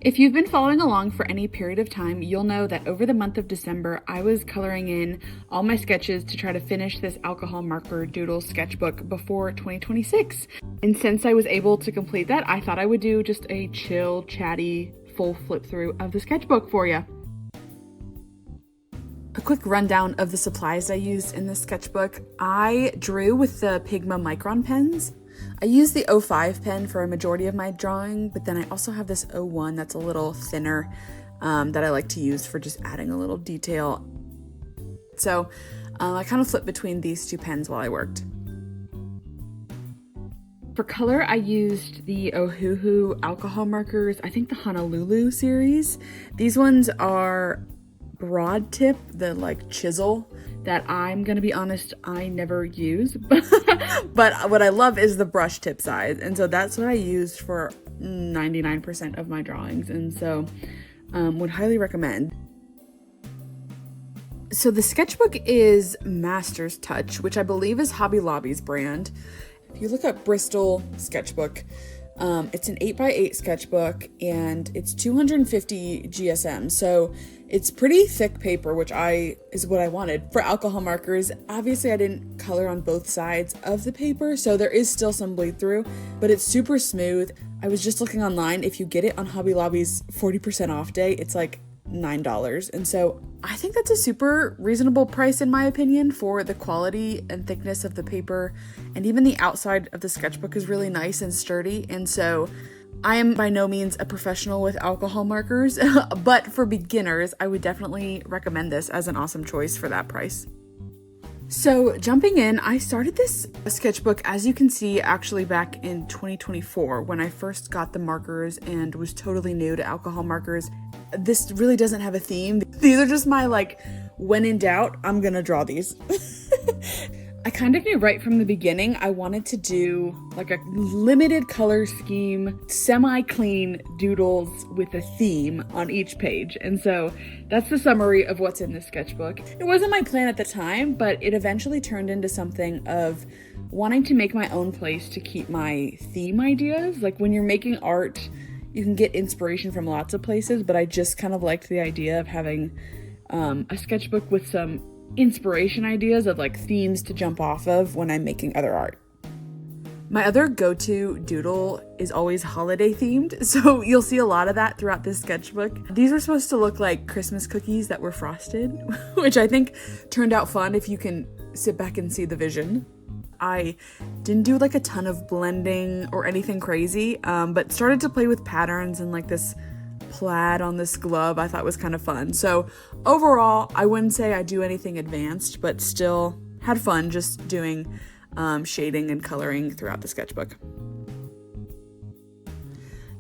If you've been following along for any period of time, you'll know that over the month of December, I was coloring in all my sketches to try to finish this alcohol marker doodle sketchbook before 2026. And since I was able to complete that, I thought I would do just a chill, chatty, full flip through of the sketchbook for you. A quick rundown of the supplies I used in this sketchbook. I drew with the Pigma Micron pens. I use the 05 pen for a majority of my drawing, but then I also have this 01 that's a little thinner that I like to use for just adding a little detail. So I kind of flipped between these two pens while I worked. For color, I used the Ohuhu alcohol markers, I think the Honolulu series. These ones are broad tip, the like chisel, that I'm gonna be honest, I never use, but what I love is the brush tip size, and so that's what I used for 99% of my drawings, and so would highly recommend. So the sketchbook is Master's Touch, which I believe is Hobby Lobby's brand. If you look up Bristol sketchbook, it's an 8x8 sketchbook and it's 250 GSM. So it's pretty thick paper, which is what I wanted for alcohol markers. Obviously I didn't color on both sides of the paper, so there is still some bleed through, but it's super smooth. I was just looking online. If you get it on Hobby Lobby's 40% off day, it's like $9. And so I think that's a super reasonable price in my opinion for the quality and thickness of the paper, and even the outside of the sketchbook is really nice and sturdy. And so I am by no means a professional with alcohol markers, but for beginners, I would definitely recommend this as an awesome choice for that price. So jumping in, I started this sketchbook, as you can see, actually back in 2024 when I first got the markers and was totally new to alcohol markers. This really doesn't have a theme. These are just my when in doubt, I'm gonna draw these. I kind of knew right from the beginning I wanted to do like a limited color scheme, semi-clean doodles with a theme on each page. And so that's the summary of what's in this sketchbook. It wasn't my plan at the time, but it eventually turned into something of wanting to make my own place to keep my theme ideas. Like when you're making art, you can get inspiration from lots of places, but I just kind of liked the idea of having a sketchbook with some inspiration ideas of themes to jump off of when I'm making other art. My other go-to doodle is always holiday themed, so you'll see a lot of that throughout this sketchbook. These were supposed to look like Christmas cookies that were frosted, which I think turned out fun if you can sit back and see the vision. I didn't do a ton of blending or anything crazy, but started to play with patterns and this plaid on this glove I thought was kind of fun. So overall, I wouldn't say I do anything advanced, but still had fun just doing shading and coloring throughout the sketchbook.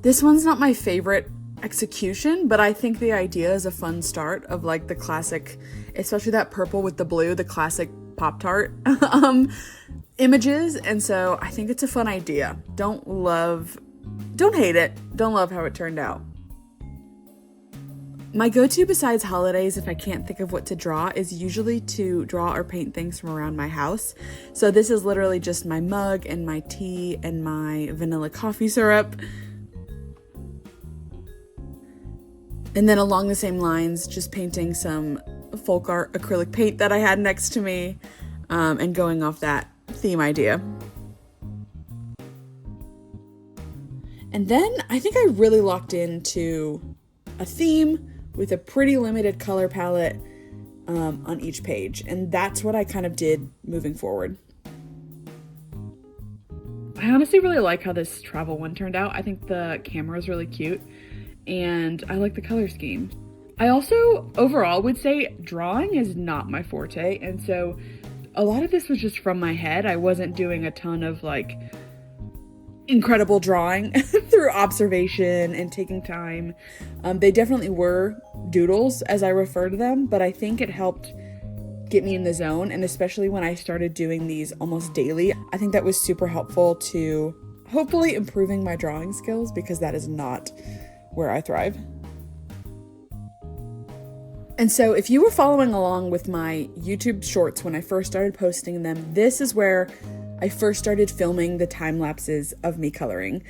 This one's not my favorite execution, but I think the idea is a fun start of the classic, especially that purple with the blue, the classic Pop-Tart images. And so I think it's a fun idea. Don't hate it. Don't love how it turned out. My go-to besides holidays, if I can't think of what to draw, is usually to draw or paint things from around my house. So this is literally just my mug and my tea and my vanilla coffee syrup. And then along the same lines, just painting some folk art acrylic paint that I had next to me, and going off that theme idea. And then I think I really locked into a theme with a pretty limited color palette on each page. And that's what I kind of did moving forward. I honestly really like how this travel one turned out. I think the camera is really cute and I like the color scheme. I also overall would say drawing is not my forte. And so a lot of this was just from my head. I wasn't doing a ton of incredible drawing through observation and taking time. They definitely were doodles as I refer to them, but I think it helped get me in the zone, and especially when I started doing these almost daily, I think that was super helpful to hopefully improving my drawing skills, because that is not where I thrive. And so if you were following along with my YouTube shorts when I first started posting them, this is where I first started filming the time lapses of me coloring.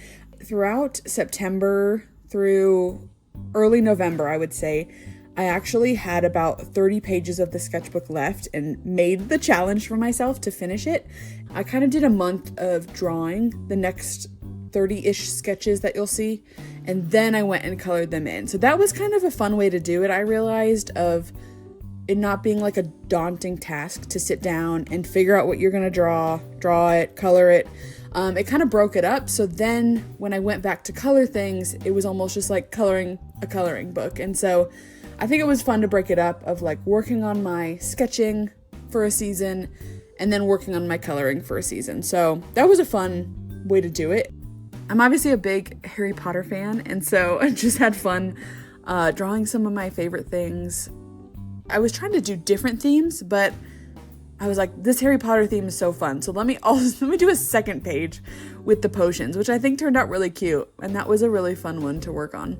Throughout September through early November, I would say, I actually had about 30 pages of the sketchbook left and made the challenge for myself to finish it. I kind of did a month of drawing the next 30-ish sketches that you'll see, and then I went and colored them in. So that was kind of a fun way to do it, I realized, of it not being like a daunting task to sit down and figure out what you're gonna draw it, color it. It kind of broke it up, so then when I went back to color things, it was almost just like coloring a coloring book. And so I think it was fun to break it up, of like working on my sketching for a season and then working on my coloring for a season. So that was a fun way to do it. I'm obviously a big Harry Potter fan, and so I just had fun drawing some of my favorite things. I was trying to do different themes, but I was like, this Harry Potter theme is so fun, so let me do a second page with the potions, which I think turned out really cute, and that was a really fun one to work on.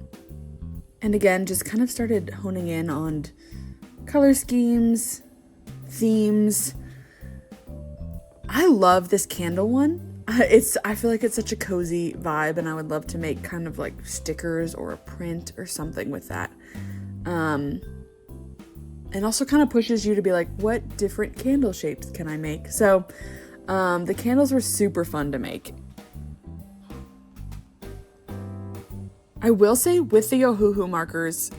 And again, just kind of started honing in on color schemes, themes. I love this candle one. I feel like it's such a cozy vibe, and I would love to make kind of like stickers or a print or something with that. And also kind of pushes you to be like, what different candle shapes can I make? So the candles were super fun to make. I will say with the Ohuhu markers,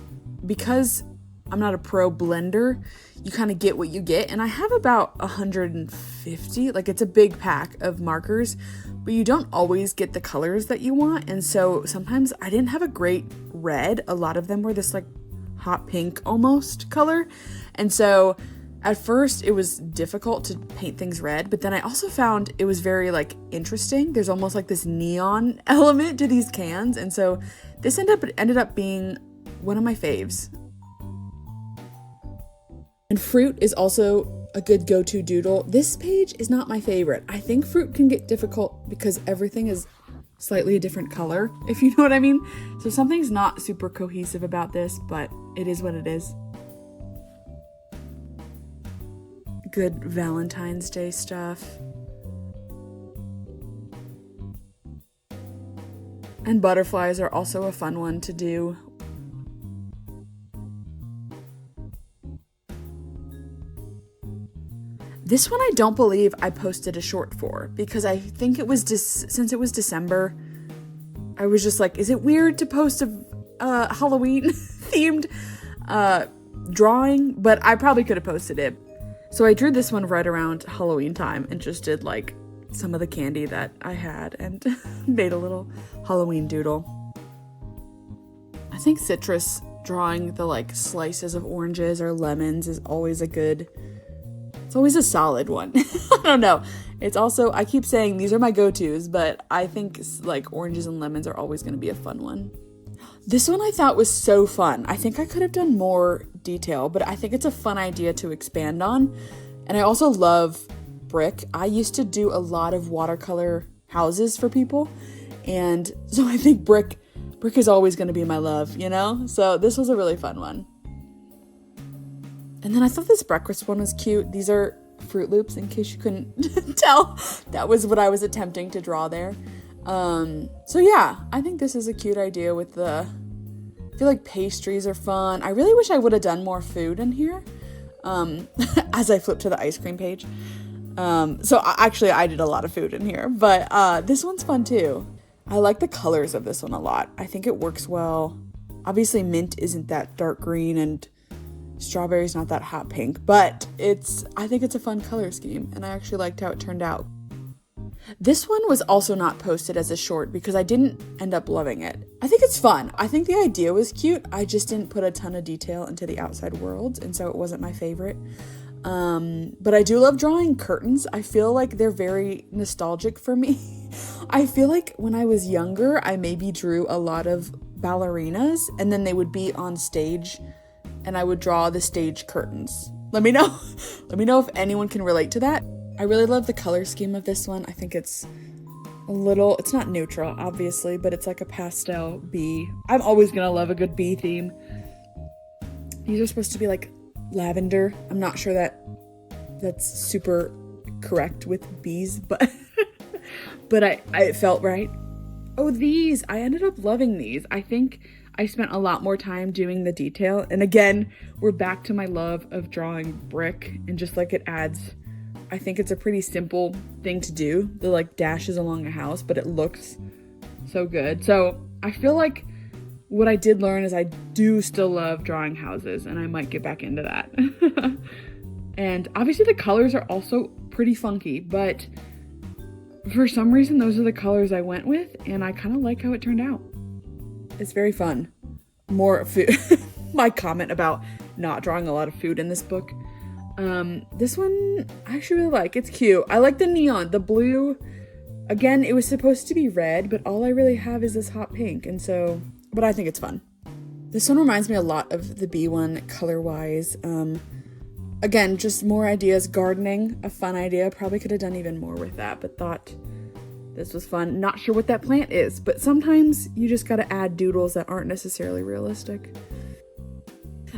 because I'm not a pro blender, you kind of get what you get. And I have about 150, like it's a big pack of markers, but you don't always get the colors that you want. And so sometimes I didn't have a great red. A lot of them were this like hot pink almost color. And so at first it was difficult to paint things red, but then I also found it was very like interesting. There's almost like this neon element to these cans. And so this ended up being one of my faves. And fruit is also a good go-to doodle. This page is not my favorite. I think fruit can get difficult because everything is slightly a different color, if you know what I mean. So something's not super cohesive about this, but it is what it is. Good Valentine's Day stuff. And butterflies are also a fun one to do. This one I don't believe I posted a short for, because I think it was since it was December, I was just like, is it weird to post a Halloween themed drawing? But I probably could have posted it. So I drew this one right around Halloween time and just did like some of the candy that I had and made a little Halloween doodle. I think citrus drawing the like slices of oranges or lemons is always it's always a solid one. I don't know. It's also, I keep saying these are my go-tos, but I think like oranges and lemons are always going to be a fun one. This one I thought was so fun. I think I could have done more detail, but I think it's a fun idea to expand on. And I also love brick. I used to do a lot of watercolor houses for people. And so I think brick is always going to be my love, you know? So this was a really fun one. And then I thought this breakfast one was cute. These are Fruit Loops, in case you couldn't tell. That was what I was attempting to draw there. So yeah, I think this is a cute idea with I feel like pastries are fun. I really wish I would have done more food in here, as I flip to the ice cream page. Actually I did a lot of food in here, but this one's fun too. I like the colors of this one a lot. I think it works well. Obviously mint isn't that dark green and strawberry's not that hot pink, but I think it's a fun color scheme, and I actually liked how it turned out. This one was also not posted as a short because I didn't end up loving it. I think it's fun. I think the idea was cute. I just didn't put a ton of detail into the outside worlds, and so it wasn't my favorite. But I do love drawing curtains. I feel like they're very nostalgic for me. I feel like when I was younger, I maybe drew a lot of ballerinas, and then they would be on stage and I would draw the stage curtains. Let me know. Let me know if anyone can relate to that. I really love the color scheme of this one. I think it's it's not neutral, obviously, but it's like a pastel bee. I'm always gonna love a good bee theme. These are supposed to be like lavender. I'm not sure that's super correct with bees, but it felt right. Oh, these, I ended up loving these. I think I spent a lot more time doing the detail. And again, we're back to my love of drawing brick, and just like it adds, I think it's a pretty simple thing to do, the like dashes along a house, but it looks so good. So I feel like what I did learn is I do still love drawing houses, and I might get back into that. And obviously the colors are also pretty funky, but for some reason those are the colors I went with, and I kind of like how it turned out. It's very fun. More food. My comment about not drawing a lot of food in this book. This one I actually really like. It's cute. I like the neon, the blue. Again, it was supposed to be red, but all I really have is this hot pink, and so, but I think it's fun. This one reminds me a lot of the bee one color-wise. Again, just more ideas. Gardening, a fun idea. Probably could have done even more with that, but thought this was fun. Not sure what that plant is, but sometimes you just gotta add doodles that aren't necessarily realistic.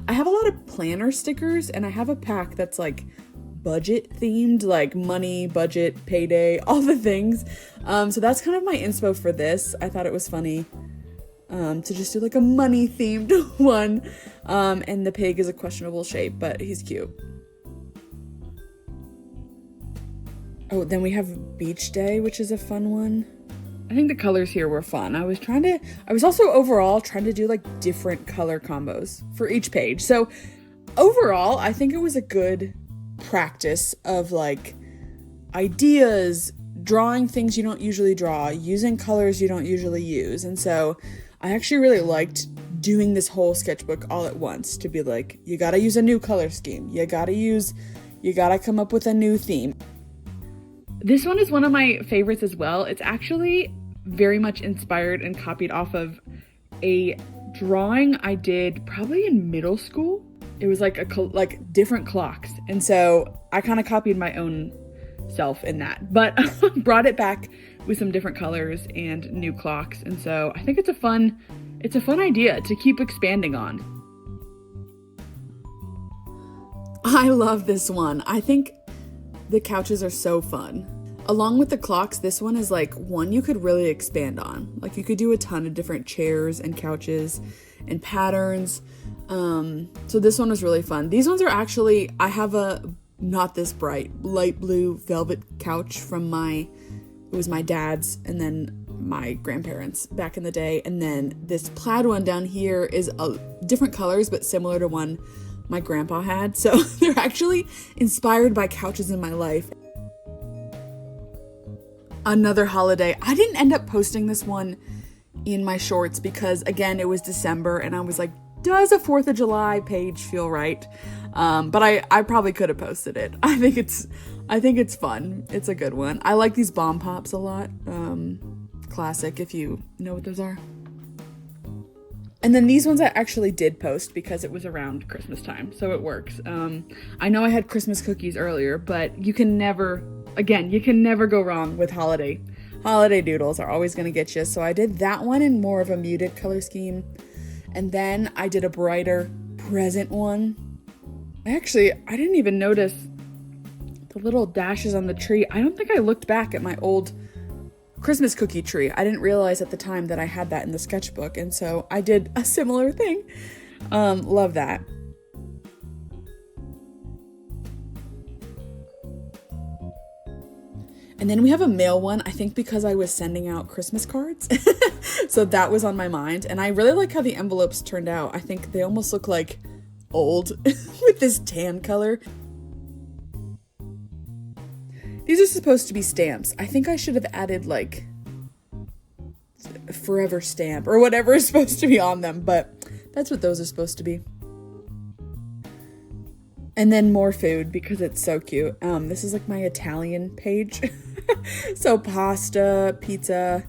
I have a lot of planner stickers, and I have a pack that's like budget themed, like money, budget, payday, all the things. So that's kind of my inspo for this. I thought it was funny to just do like a money themed one. And the pig is a questionable shape, but he's cute. Oh, then we have Beach Day, which is a fun one. I think the colors here were fun. I was also overall trying to do like different color combos for each page. So overall, I think it was a good practice of like ideas, drawing things you don't usually draw, using colors you don't usually use. And so I actually really liked doing this whole sketchbook all at once, to be like, you gotta use a new color scheme. You gotta come up with a new theme. This one is one of my favorites as well. It's actually very much inspired and copied off of a drawing I did probably in middle school. It was like different clocks. And so I kind of copied my own self in that, but brought it back with some different colors and new clocks. And so I think it's a fun idea to keep expanding on. I love this one. I think the couches are so fun. Along with the clocks, this one is like one you could really expand on. Like you could do a ton of different chairs and couches and patterns. So this one was really fun. These ones are actually, I have a not this bright light blue velvet couch from it was my dad's and then my grandparents back in the day. And then this plaid one down here is different colors, but similar to one my grandpa had. So they're actually inspired by couches in my life. Another holiday. I didn't end up posting this one in my shorts because again, it was December and I was like, does a 4th of July page feel right? But I probably could have posted it. I think it's fun. It's a good one. I like these bomb pops a lot. Classic, if you know what those are. And then these ones I actually did post because it was around Christmas time, so it works. I know I had Christmas cookies earlier, but you can never go wrong with holiday. Holiday doodles are always gonna get you. So I did that one in more of a muted color scheme. And then I did a brighter present one. I didn't even notice the little dashes on the tree. I don't think I looked back at my old Christmas cookie tree. I didn't realize at the time that I had that in the sketchbook. And so I did a similar thing. Love that. And then we have a mail one, I think because I was sending out Christmas cards. So that was on my mind. And I really like how the envelopes turned out. I think they almost look like old with this tan color. These are supposed to be stamps. I think I should have added like forever stamp or whatever is supposed to be on them, but that's what those are supposed to be. And then more food because it's so cute. This is like my Italian page. So pasta, pizza.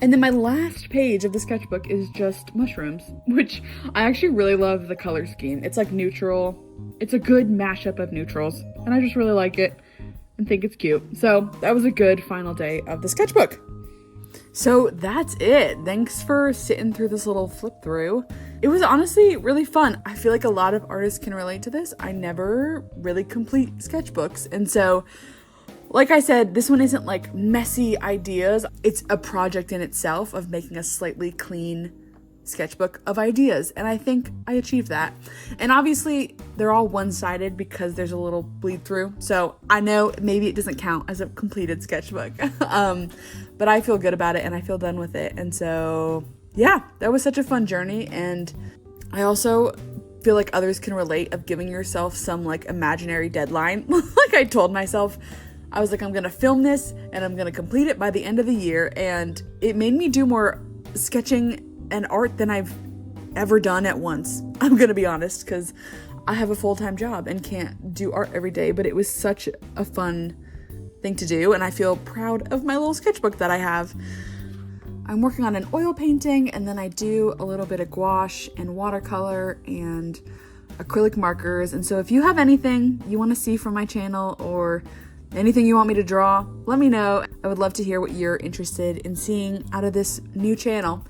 And then my last page of the sketchbook is just mushrooms, which I actually really love the color scheme. It's like neutral. It's a good mashup of neutrals, and I just really like it and think it's cute. So that was a good final day of the sketchbook. So that's it. Thanks for sitting through this little flip through. It was honestly really fun. I feel like a lot of artists can relate to this. I never really complete sketchbooks, and so Like I said, this one isn't like messy ideas. It's a project in itself of making a slightly clean sketchbook of ideas, and I think I achieved that. And obviously they're all one-sided because there's a little bleed through, so I know maybe it doesn't count as a completed sketchbook. But I feel good about it and I feel done with it. And so yeah, that was such a fun journey. And I also feel like others can relate of giving yourself some like imaginary deadline. Like I told myself, I was like, I'm gonna film this and I'm gonna complete it by the end of the year, and it made me do more sketching and art than I've ever done at once. I'm gonna be honest, because I have a full-time job and can't do art every day, but it was such a fun thing to do, and I feel proud of my little sketchbook that I have. I'm working on an oil painting, and then I do a little bit of gouache and watercolor and acrylic markers. And so if you have anything you want to see from my channel or anything you want me to draw, let me know. I would love to hear what you're interested in seeing out of this new channel.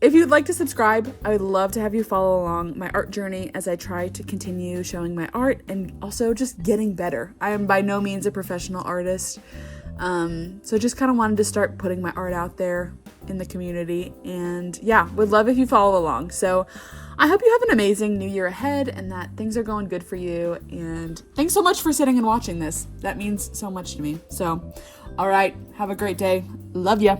If you'd like to subscribe, I would love to have you follow along my art journey as I try to continue showing my art and also just getting better. I am by no means a professional artist, so just kind of wanted to start putting my art out there in the community, and yeah, would love if you follow along. So I hope you have an amazing new year ahead and that things are going good for you, and thanks so much for sitting and watching this. That means so much to me. So all right, have a great day. Love ya.